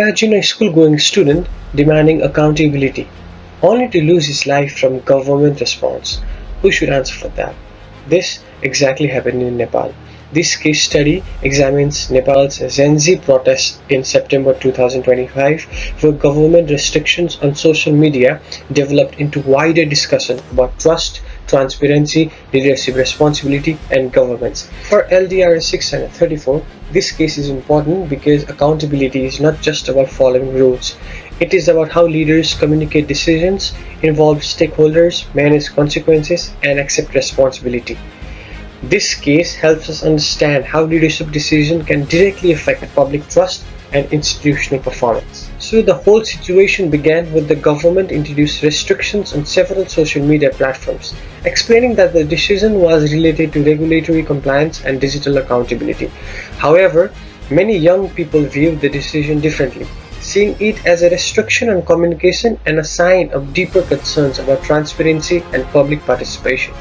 Imagine a school-going student demanding accountability, only to lose his life from government response. Who should answer for that? This exactly happened in Nepal. This case study examines Nepal's Genz protests in September 2025, where government restrictions on social media developed into wider discussion about trust, transparency, leadership responsibility, and governance. For LDRS 634, this case is important because accountability is not just about following rules. It is about how leaders communicate decisions, involve stakeholders, manage consequences, and accept responsibility. This case helps us understand how leadership decisions can directly affect public trust and institutional performance. So the whole situation began when the government introduced restrictions on several social media platforms, explaining that the decision was related to regulatory compliance and digital accountability. However, many young people viewed the decision differently, seeing it as a restriction on communication and a sign of deeper concerns about transparency and public participation.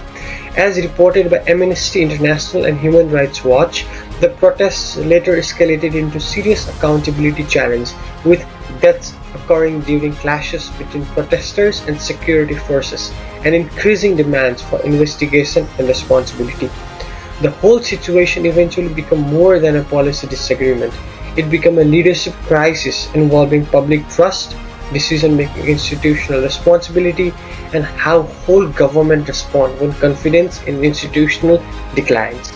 As reported by Amnesty International and Human Rights Watch, the protests later escalated into serious accountability challenge, with deaths occurring during clashes between protesters and security forces, and increasing demands for investigation and responsibility. The whole situation eventually became more than a policy disagreement. It became a leadership crisis involving public trust, decision-making, institutional responsibility, and how whole government respond when confidence in institutional declines.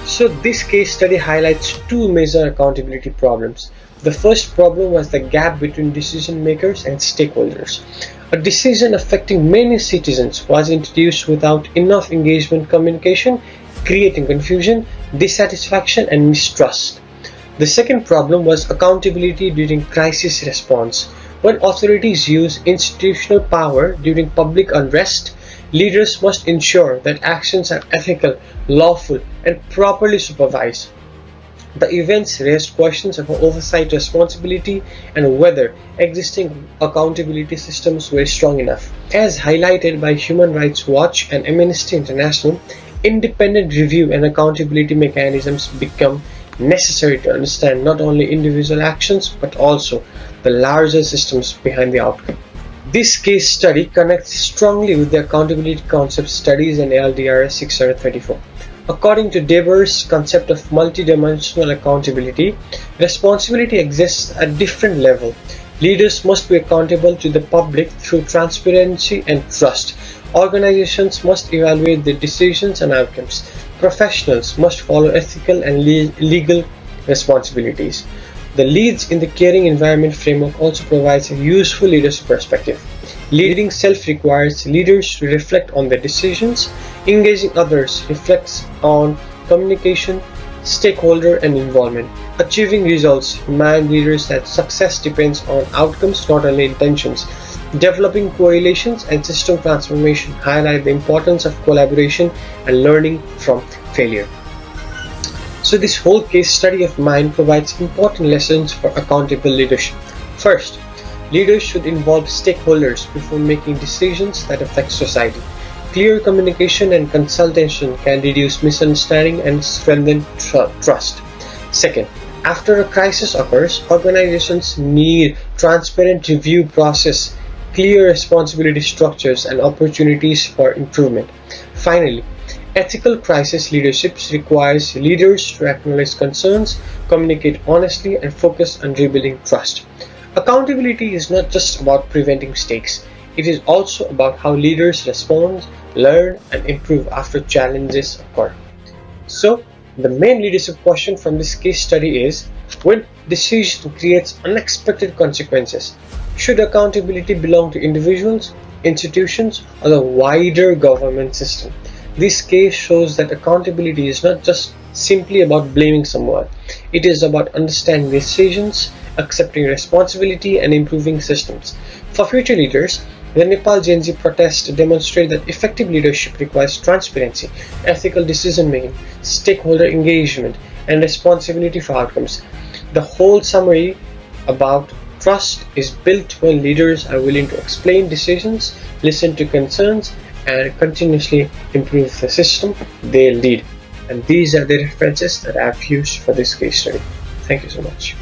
So this case study highlights two major accountability problems. The first problem was the gap between decision makers and stakeholders. A decision affecting many citizens was introduced without enough engagement communication, creating confusion, dissatisfaction, and mistrust. The second problem was accountability during crisis response. When authorities use institutional power during public unrest, leaders must ensure that actions are ethical, lawful, and properly supervised. The events raised questions of oversight responsibility and whether existing accountability systems were strong enough. As highlighted by Human Rights Watch and Amnesty International, independent review and accountability mechanisms become necessary to understand not only individual actions but also the larger systems behind the outcome. This case study connects strongly with the accountability concept studies in LDRS 634. According to Deber's concept of multidimensional accountability, responsibility exists at different levels. Leaders must be accountable to the public through transparency and trust. Organizations must evaluate their decisions and outcomes. Professionals must follow ethical and legal responsibilities. The Leads in the Caring Environment framework also provides a useful leadership perspective. Leading self requires leaders to reflect on their decisions. Engaging others reflects on communication, stakeholder, and involvement. Achieving results remind leaders that success depends on outcomes, not only intentions. Developing correlations and system transformation highlight the importance of collaboration and learning from failure. So this whole case study of mine provides important lessons for accountable leadership. First, leaders should involve stakeholders before making decisions that affect society. Clear communication and consultation can reduce misunderstanding and strengthen trust. Second, after a crisis occurs, organizations need transparent review process, clear responsibility structures, and opportunities for improvement. Finally, ethical crisis leadership requires leaders to acknowledge concerns, communicate honestly, and focus on rebuilding trust. Accountability is not just about preventing mistakes. It is also about how leaders respond, learn, and improve after challenges occur. So, the main leadership question from this case study is, when decision creates unexpected consequences, should accountability belong to individuals, institutions, or the wider government system? This case shows that accountability is not just simply about blaming someone. It is about understanding decisions, accepting responsibility, and improving systems. For future leaders, the Nepal Genz protests demonstrate that effective leadership requires transparency, ethical decision-making, stakeholder engagement, and responsibility for outcomes. The whole summary about trust is built when leaders are willing to explain decisions, listen to concerns, and continuously improve the system they lead. And these are the references that I've used for this case study. Thank you so much.